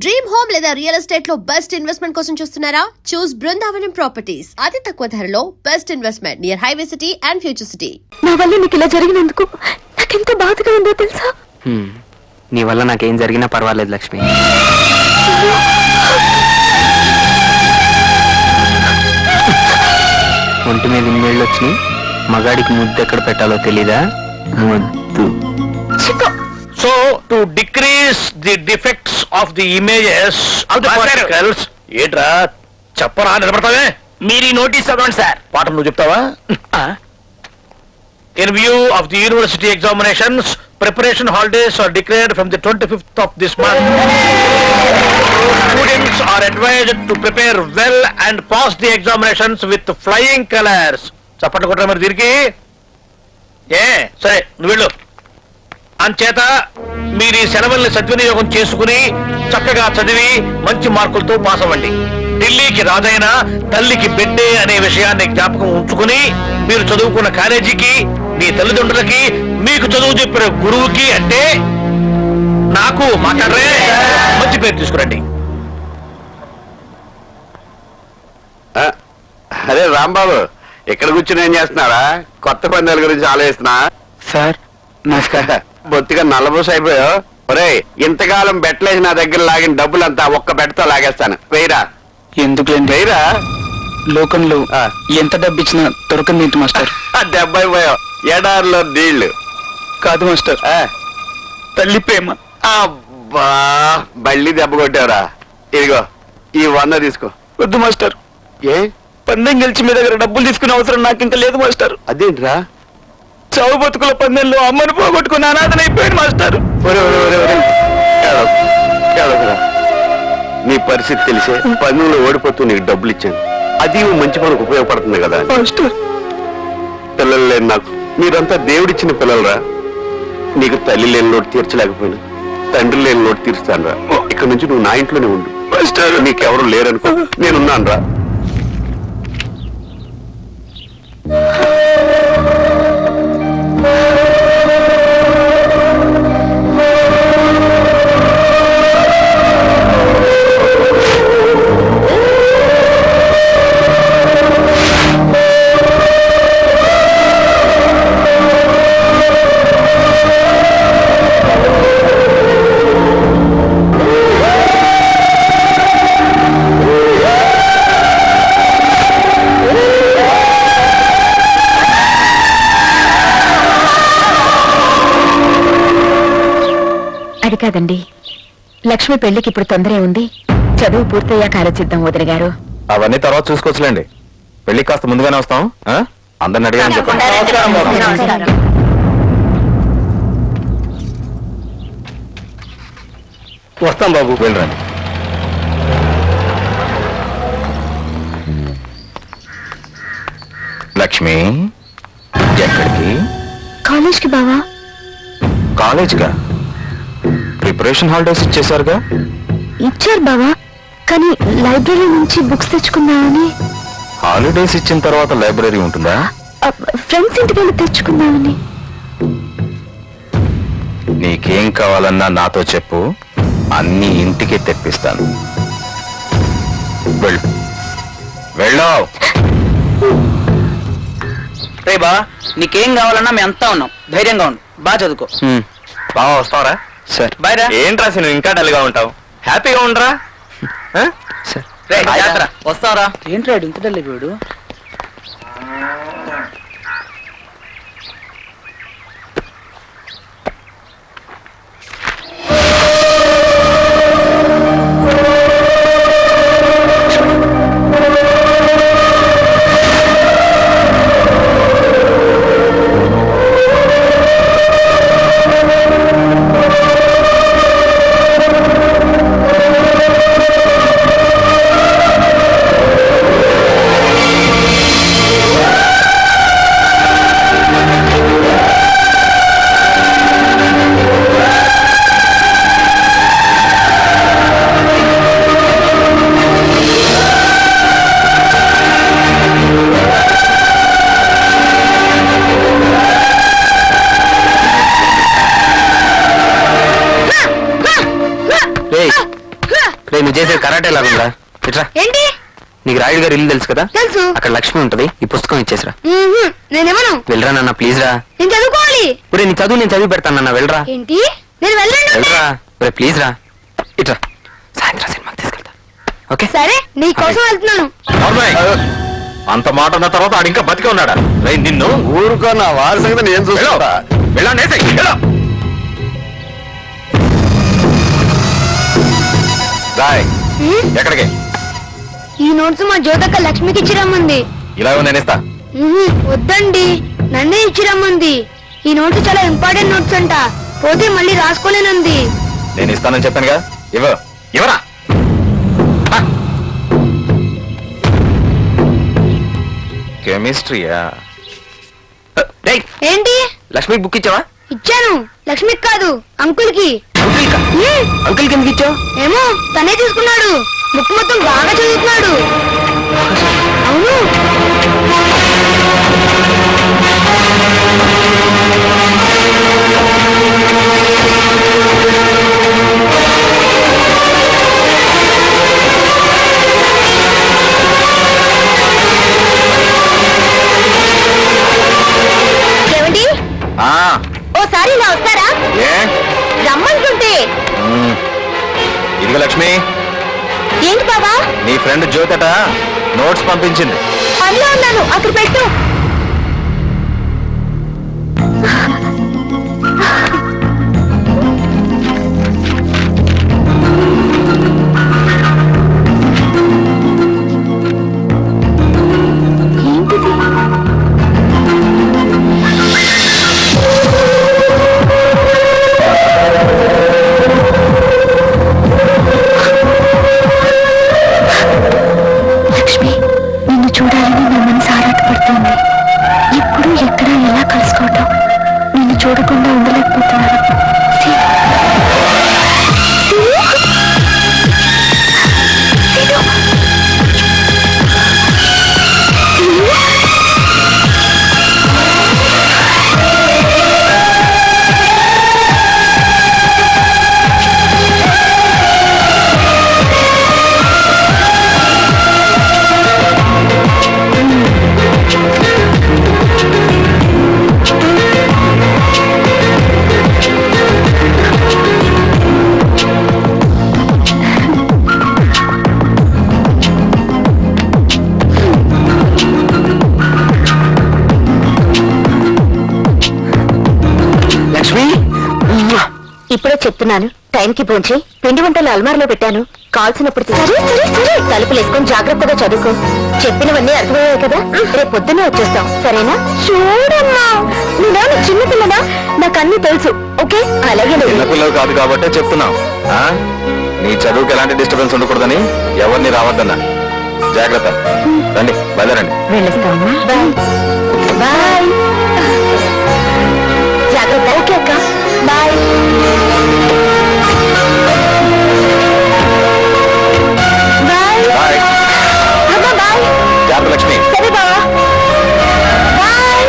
Dream home లేదా real estate లో best investment కోసం చూస్తున్నారా? చూస్ బృందావనం ప్రాపర్టీస్. అతి తక్కువ ధరలో best investment near highway city and future city. నా వల్ల నీకు ఇలా జరిగినందుకు నాకెంత బాధగా ఉందో తెలుసా? నీ వల్ల నాకేం జరిగినా పర్వాలేదు లక్ష్మి. ఒంటి మీద ఇన్నేళ్ళు వచ్చినాయి, మగాడికి ముద్దు ఎక్కడ పెట్టాలో తెలీదా? ముద్దు. So, to decrease the defects of the images of the particles, ఏట్రా చెప్పరా నిలబడతావే? మీరు ఈ నోటీస్ చదవండి సార్. పాఠం నువ్వు చెప్తావా? In view of the university examinations, preparation holidays are declared from the 25th of this month. Students are advised to prepare well and pass the examinations with flying colors. చప్పట్లు కొట్టరా మరి దీనికి? సరే నువ్వు వెళ్ళు. అంచేత మీరు ఈ సెలవుల్ని సద్వినియోగం చేసుకుని చక్కగా చదివి మంచి మార్కులతో పాస్ అవ్వండి. ఢిల్లీకి రాజైనా తల్లికి బిడ్డే అనే విషయాన్ని జ్ఞాపకం ఉంచుకుని మీరు చదువుకున్న కాలేజీకి, మీ తల్లిదండ్రులకి, మీకు చదువు చెప్పిన గురువుకి అంటే నాకు మాట్లాడరే మంచి పేరు తీసుకురండి. అరే రాంబాబు, ఇక్కడ కూర్చుని ఏం చేస్తున్నారా? కొత్త పందాల గురించి ఆలోచిస్తున్నా. సార్ నమస్కారం. బొత్తిగా నల్లబూస అయిపోయావు. ఒరే, ఇంతకాలం బెట్లేసి నా దగ్గర లాగిన డబ్బులంతా ఒక్క బెట్టతో లాగేస్తాను. వెయ్యరా. ఎందుకులేండి, వెయ్యరా. లోకంలో ఎంత డబ్బు ఇచ్చినా దొరకంది ఏంటి మాస్టర్? దెబ్బ అయిపోయావు. ఎడారిలో నీళ్లు కాదు మాస్టర్, తల్లి ప్రేమ. అబ్బా, బళ్ళి దెబ్బ కొట్టావురా. ఇదిగో ఈ 100 తీసుకో. వద్దు మాస్టర్, ఏ పందెం గెలిచి మీ దగ్గర డబ్బులు తీసుకునే అవసరం నాకు ఇంకా లేదు మాస్టర్. అదేంట్రా? చావు బతుకుల పందెంలో అమ్మను పోగొట్టుకుని అనాథనైపోయాడు మాస్టర్. నీ పరిస్థితి తెలిసే పన్నులో ఓడిపోతూ నీకు డబ్బులు ఇచ్చాను. అది మంచి పనికి ఉపయోగపడుతుంది కదా మాస్టర్. పిల్లలు లేని నాకు మీరంతా దేవుడిచ్చిన పిల్లలరా. నీకు తల్లి లేని లోటు తీర్చలేకపోయినా తండ్రి లేని లోటు తీరుస్తాను రా. ఇక్కడ నుంచి నువ్వు నా ఇంట్లోనే ఉండు మాస్టర్. నీకెవరు లేరనుకో, నేనున్నాను రా. అది కాదండి, లక్ష్మి పెళ్లికి ఇప్పుడు తొందరే ఉంది. చదువు పూర్తయ్యాక ఆలోచిద్దాం వదిన గారు. అవన్నీ తర్వాత చూసుకోవచ్చులేండి. పెళ్లికి కాస్త ముందుగానే వస్తాం. అందరిని అడిగాను చెప్పండి. వస్తాం బాబు. వెళ్ళరండి. లక్ష్మి ఎక్కడికి? కాలేజ్కి బావా. కాలేజ్గా? ప్రిపరేషన్ హాలిడేస్ ఇచ్చేసారుగా? ఇచ్చారు బావా, కానీ లైబ్రరీ నుంచి బుక్స్ తెచ్చుకుందామని. హాలిడేస్ ఇచ్చిన తర్వాత లైబ్రరీ ఉంటుందా? ఫ్రెండ్స్ ఇంటికి వెళ్ళి తెచ్చుకుందామని. నీకేం కావాలన్నా నాతో చెప్పు, అన్ని ఇంటికి తెప్పిస్తాను. వెళ్ళు వెళ్ళు. రే బా, నీకేం కావాలన్నా మేము అంతా ఉన్నాం. ధైర్యంగా ఉండు, బాగా చదువుకో. బాగా వస్తావరా? సార్ బాయ్ రా. ఏంట్రా నువ్వు ఇంకా డల్గా ఉంటావు? హ్యాపీగా ఉండరా? వస్తావరా? ఏంట్రా ఇంత డల్ అయిపోయాడు? చేసేది కరాటే లాగుందా ఇట్రా. ఏంటి నీకు రాయుడు గారు ఇల్లు తెలుసు కదా, తెలుసు అక్కడ లక్ష్మి ఉంటది. ఈ పుస్తకం ఇచ్చేసిరా. నేనేమను వెళ్ళరా నాన్న, ప్లీజ్ రా. నేను చదువుకోవాలి. ఒరే నీ చదువు నేను చదివి పెడతాను నాన్న, వెళ్ళరా. ఏంటి నేను వెళ్ళండి వెళ్ళరా ఒరే, ప్లీజ్ రా. ఇట్రా, సాయంత్రం సినిమాకి తీసుకెళ్తా. ఓకే సరే నీ కోసం వెళ్తున్నాను. నార్మల్. అంత మాట అన్న తర్వాత ఆడు ఇంకా బతికే ఉన్నాడా? రేయ్, నిన్ను ఊరుకో, నా వారి సంగతి నేను చూస్తా. వెళ్ళండి. రాయ్, ఎక్కడికి? ఈ నోట్స్ మా జ్యోతక్క లక్ష్మికి ఇచ్చిరమ్మంది. ఇలా నేను ఇస్తా. వద్దండి, నన్నే ఇచ్చిరమ్మంది. ఈ నోట్స్ చాలా ఇంపార్టెంట్ నోట్స్ అంట, పోతే మళ్ళీ రాసుకోలేనంది. నేను ఇస్తానని చెప్పానుగా, ఇవరా. కెమిస్ట్రీయా? ఏంటి లక్ష్మికి బుక్ ఇచ్చావా? ఇచ్చాను, లక్ష్మికి కాదు అంకుల్ కి. అంకుల్కి ఎందుకు ఇచ్చావు? ఏమో తనే తీసుకున్నాడు, బుక్ మొత్తం బాగా చదువుతున్నాడు. అవును, ఏమండి ఆ, ఓసారి ఇలా వస్తారా? ఏ? రమ్మంటుంటే. ఇదిగో లక్ష్మి, ఏంటి బాబా? నీ ఫ్రెండ్ జ్యోతట నోట్స్ పంపించింది. పనిలో ఉన్నాను, అక్కడ పెట్టు. లక్ష్మి, నిన్ను చూడాలని నా మనసు ఆరాటపడుతుంది. ఎప్పుడు ఎక్కడ ఎలా కలుసుకోవటం, నిన్ను చూడకుండా ఉండలేకపోతున్నాను. ఇప్పుడే చెప్తున్నాను, టైంకి పోంచి పిండి వంటలు అల్మార్లో పెట్టాను, కాల్సినప్పుడు తలుపులు వేసుకొని జాగ్రత్తగా చదువుకో. చెప్పినవన్నీ అర్థమయ్యాయి కదా, రేపు పొద్దున్నే వచ్చేస్తాం, సరేనా? చూడమ్మా, నువ్వు చిన్నపిల్లనా, నాకు అన్ని తెలుసు. ఓకే, అలాగే. చిన్నపిల్లలు కాదు కాబట్టే చెప్తున్నావు. నీ చదువుకి ఎలాంటి డిస్టర్బెన్స్ ఉండకూడదని ఎవరిని రావద్దన్నా. జాగ్రత్త. రండి, బయలుదేరండి. వెళ్ళొస్తామా? Bye bye. జాగ్రత్త. ఓకే అక్క, బాయ్. Bye bye. అమ్మా, బాయ్. జాగ్రత్త లక్ష్మి. సరే బావా, బాయ్.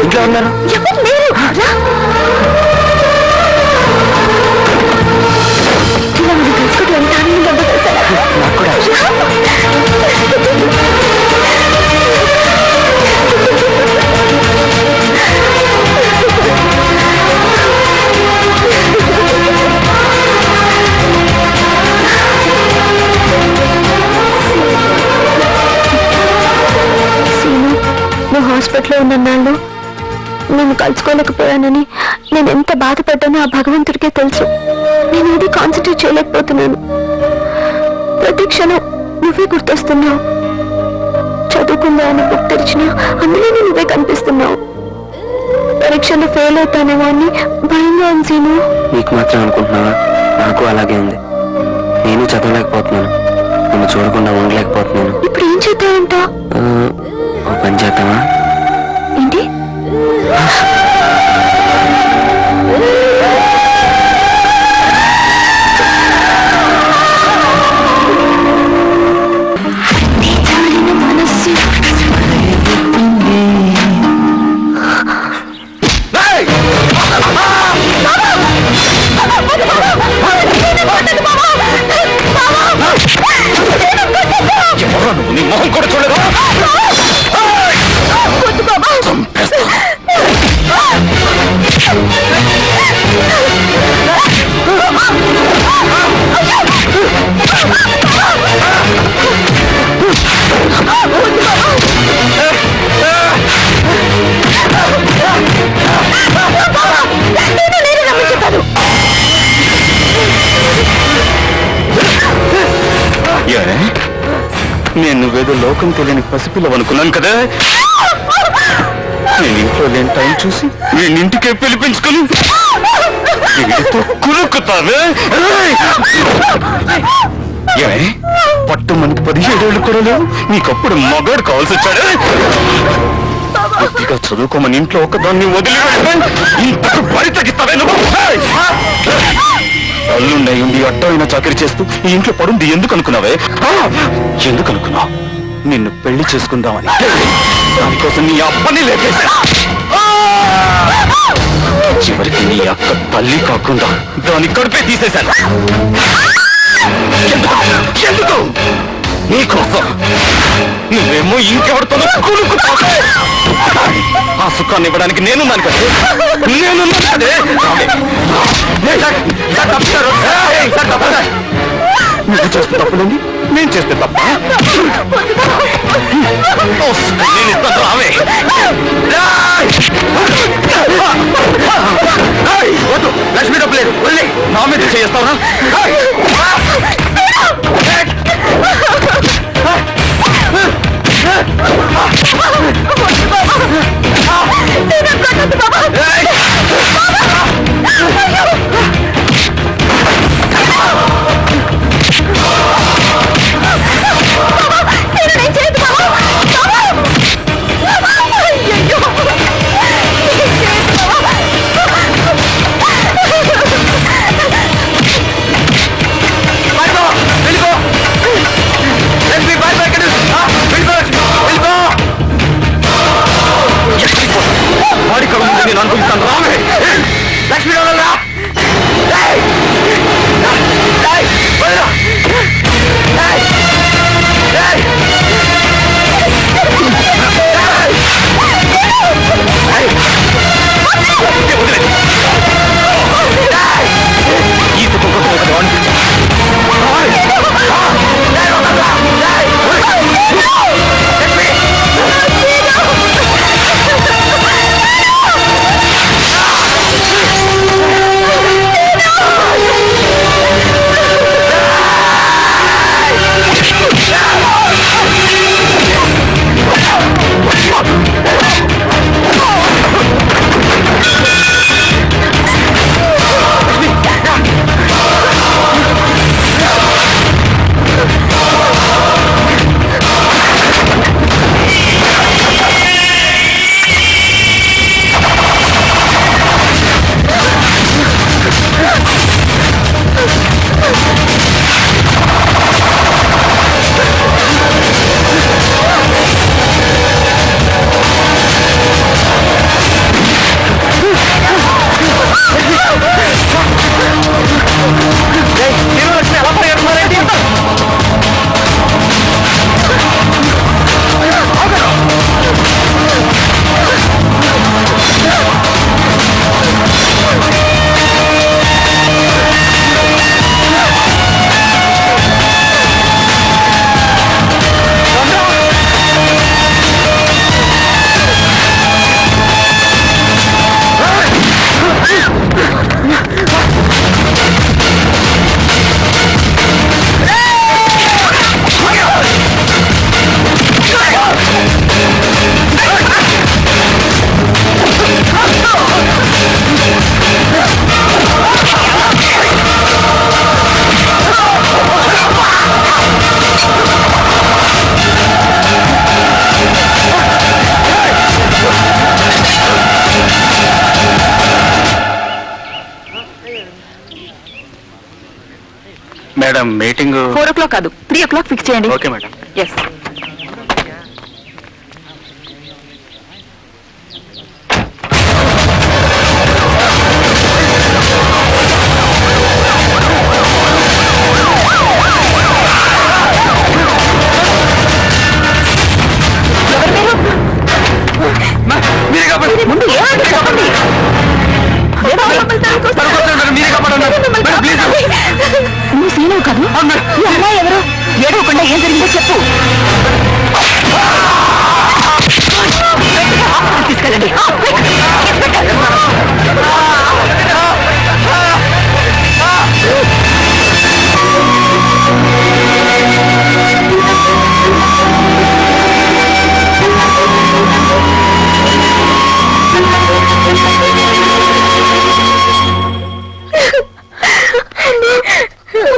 ఇంట్లో ఉన్నారు. ఎవరు లేరు, రా. ఇలా మనం కలుసుకుంటూ ఎంత ఆనందంగా ఉందో తెలుసా? నాకు కూడా. సీను, నువ్వు హాస్పిటల్లో ఉన్న నాళ్ళు నేను కలుసుకోలేకపోయానని నేను ఎంత బాధపడ్డానో ఆ భగవంతుడికే తెలుసు. నేను ఇది కాన్సన్ట్రేట్ చేయలేకపోతున్నాను. ప్రతి క్షణం నువ్వే గుర్తొస్తున్నావు. చదువుకుందా అని బుక్ తెరిచినా అందులోనే నువ్వే కనిపిస్తున్నావు. పరీక్షలో ఫెయిల్ అవుతానేమో అని భయంగా ఉంది సీను. నీకు మాత్రం అనుకుంటున్నావా? నాకు అలాగే ఉంది. నేను చదవలేకపోతున్నాను, నిన్ను చూడకుండా ఉండలేకపోతున్నాను. ఇప్పుడు ఏం చేద్దామంట? ఓ పని చేద్దామా? ఏంటి? మొహం కూడా చూడదు. చంపేస్తా. నేను నువ్వేదో లోకం తెలియని పసిపిల్లవనుకున్నాను కదా. నేను ఇంట్లో లేని టైం చూసి నేను ఇంటికే పిలిపించుకుని కురుకుతాను. ఏమే పట్టు మనకి 17 ఏళ్ళు కూడా లేవు, నీకప్పుడు మగాడు కావాల్సి వచ్చాడు. కొద్దిగా చదువుకోమని ఇంట్లో ఒకదాన్ని వదిలి ఇంతకు బరి తగ్గిస్తావే నువ్వు. అల్లుండై ఉండి అడ్డమైన చాకరీ చేస్తూ ఈ ఇంట్లో పడుంది ఎందుకు అనుకున్నావే? ఎందుకు అనుకున్నావు? నిన్ను పెళ్లి చేసుకుందామని. దానికోసం నీ అబ్బని లేపేశా. చివరికి నీ అక్క తల్లి కాకుండా దాని కడుపే తీసేశాను. ఎందుకు? నీకోసం. నువ్వేమో ఇంకెవరితోనో కులుకుతావు. ఆ సుఖాన్ని ఇవ్వడానికి నేనున్నాను కదా. నేనున్నాను కదే. నువ్వు చేస్తే తప్పులండి, నేను చేస్తే తప్ప. నేను ఇస్తాను రావే. వద్దు, లక్ష్మి డబ్బు లేదు. నా మీద చేస్తావునా? వాడి కళ్ళు ముందు నేను అనుకుంటాను రావే. లక్ష్మీ రా. ఈ సుఖం కోసం ఒకటి అనిపించా. మేడం మీటింగ్ 4 o'clock కాదు 3 o'clock ఫిక్స్ చేయండి. Okay madam. ఎస్. నువ్వు కాదు. ఈ అమ్మాయి ఎవరు? ఏడవకుండా ఏం జరిగిందో చెప్పు. తీసుకెళ్ళండి.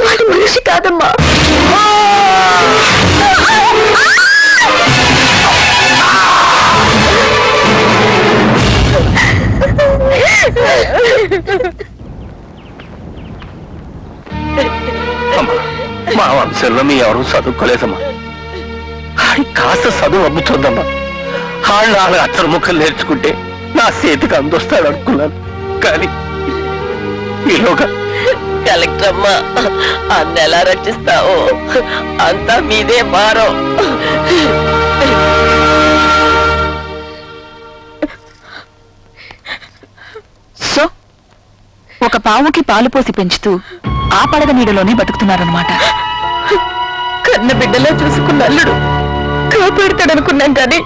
వాడి మనిషి కాదమ్మా. మా వంశంలో మీ ఎవరు చదువుకోలేదమ్మా. కాస్త చదువు అమ్ముతుందమ్మా. వాళ్ళ అచ్చర ముఖం నేర్చుకుంటే నా చేతికి అందొస్తాడు అనుకున్నాను. కానీ ఈలోగా కలెక్టర్ అమ్మా, అన్న ఎలా రక్షిస్తావో అంతా మీదే భారం. సో ఒక పావుకి పాలు పోసి పెంచుతూ ఆ పడగ నీడలోనే బతుకుతున్నారనమాట. కన్న బిడ్డలా చూసుకున్న అల్లుడు కాపాడుతాడనుకున్నాం కానీ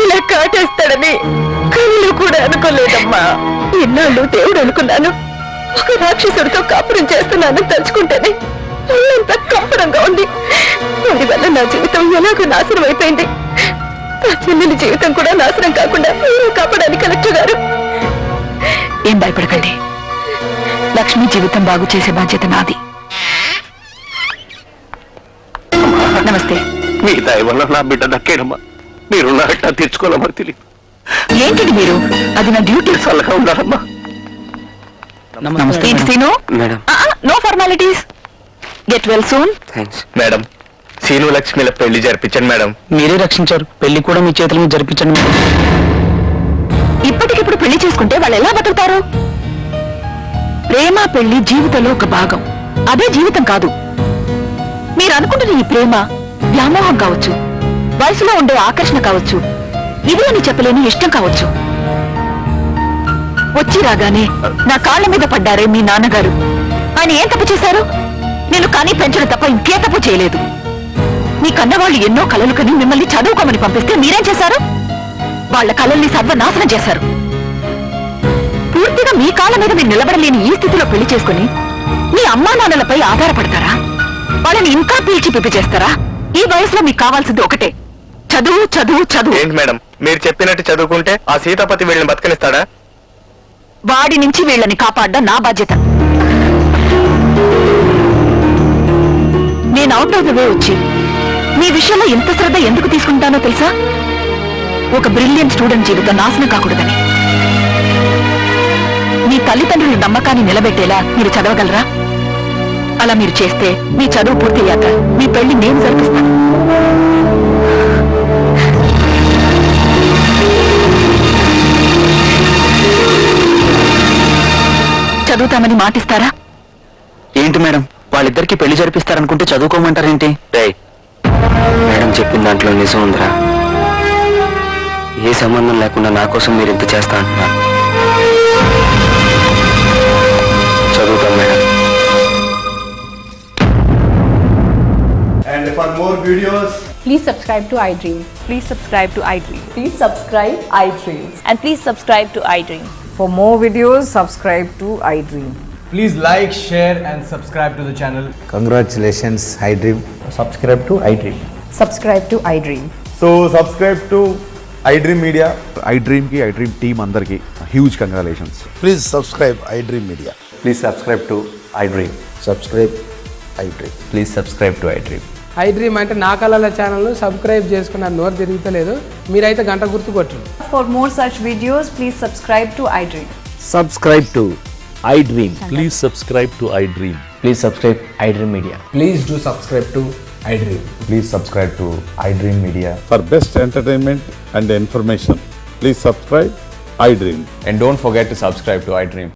ఇలా కాటేస్తాడని కళ్ళు కూడా అనుకోలేదమ్మా. ఎన్నాళ్ళు దేవుడు అనుకున్నాను, ఒక రాక్షసుడితో కాపురం చేస్తున్నాను తలుచుకుంటేనే ఒళ్ళంతా కంపరంగా ఉంది. వాడి వల్ల నా జీవితం ఎలాగో నాశనం అయిపోయింది. నా చెల్లెలి జీవితం కూడా నాశనం కాకుండా మీరు కాపాడాలి కలెక్టర్ గారు. ఏం భయపడకండి, లక్ష్మి జీవితం బాగు చేసే బాధ్యత నాది. నమస్తే. మీ దయ వల్ల నా బిడ్డ దక్కేనమ్మా. మీరు నా అట్టా తెచ్చుకోవాలమ్మా. తెలియదు ఏంటిది మీరు? అది నా డ్యూటీ. చల్లగా ఉండాలమ్మా. ఏంటి Seenu? Madam. No formalities. Get well soon. Thanks madam, Seenu లక్ష్మిల పెళ్లి జరిపించండి మేడం. మీరే రక్షించారు, పెళ్లి కూడా మీ చేతుల మీద జరిపించండి మేడం. ఇప్పటికిప్పుడు పెళ్లి చేసుకుంటే వాళ్ళు ఎలా బతుకుతారు? ప్రేమ పెళ్లి జీవితంలో ఒక భాగం, అదే జీవితం కాదు. మీరు అనుకుంటున్న ఈ ప్రేమ వ్యామోహం కావచ్చు, వయసులో ఉండే ఆకర్షణ కావచ్చు, ఇది అని చెప్పలేని ఇష్టం కావచ్చు. వచ్చి రాగానే నా కాళ్ళ మీద పడ్డారే మీ నాన్నగారు. ఆయన ఏం తప్పు చేశారు? నేను కానీ పెంచడం తప్ప ఇంకే తప్పు చేయలేదు. మీ కన్నవాళ్ళు ఎన్నో కలలు కని మిమ్మల్ని చదువుకోమని పంపిస్తే మీరేం చేశారు? వాళ్ళ కళల్ని సర్వనాశనం చేశారు. పూర్తిగా మీ కాళ్ళ మీద మీరు నిలబడలేని ఈ స్థితిలో పెళ్లి చేసుకుని మీ అమ్మా నాన్నలపై ఆధారపడతారా? వాళ్ళని ఇంకా పీల్చి పిప్పి చేస్తారా? ఈ వయసులో మీకు కావాల్సింది ఒకటే, చదువు చదువు చదువు. ఏంటి మేడం, మీరు చెప్పినట్టు చదువుకుంటే ఆ సీతాపతి వీళ్ళని బతకనిస్తాడా? వాడి నుంచి వీళ్ళని కాపాడడం నా బాధ్యత. నేను అవుట్ ఆఫ్ ద వే వచ్చి మీ విషయంలో ఎంత శ్రద్ధ ఎందుకు తీసుకుంటానో తెలుసా? ఒక బ్రిలియంట్ స్టూడెంట్ జీవితం నాశనం కాకూడదని. మీ తల్లిదండ్రుల నమ్మకాన్ని నిలబెట్టేలా మీరు చదవగలరా? అలా మీరు చేస్తే మీ చదువు పూర్తయ్యాక మీ పెళ్లి నేను జరిపిస్తాను. చదువుతామని మాటిస్తారా? ఏంటి మేడం, వాళ్ళిద్దరికి పెళ్లి జరిపిస్తారనుకుంటే చదువుకోమంటారేంటి? మేడం చెప్పిన దాంట్లో నిజం ఉందిరా. ఏ సంబంధం లేకుండా నా కోసం మీరు ఇంత చేస్తా అంటున్నారు. చదువుతాం madam. And for more videos, Please subscribe to iDream. Please subscribe to iDream. Please subscribe iDream. And please subscribe to iDream. For more videos, subscribe to iDream. please like, share and subscribe to the channel. Congratulations, iDream. Subscribe to iDream. Subscribe to iDream. So subscribe to iDream Media. iDream team andarki huge congratulations. Please subscribe iDream Media. Please subscribe to iDream. Subscribe iDream. Please subscribe to iDream. iDream అంటే నా కళల ఛానల్ను subscribe చేసుకున్న నోరు తిరుగుతలేదు. మీరైతే గంట గుర్తు కొట్టండి. For more such videos, please subscribe to iDream. Subscribe to iDream. Please subscribe to iDream. Please subscribe iDream Media. Please do subscribe to iDream. Please subscribe to iDream Media. For best entertainment and information, please subscribe iDream. And don't forget to subscribe to iDream.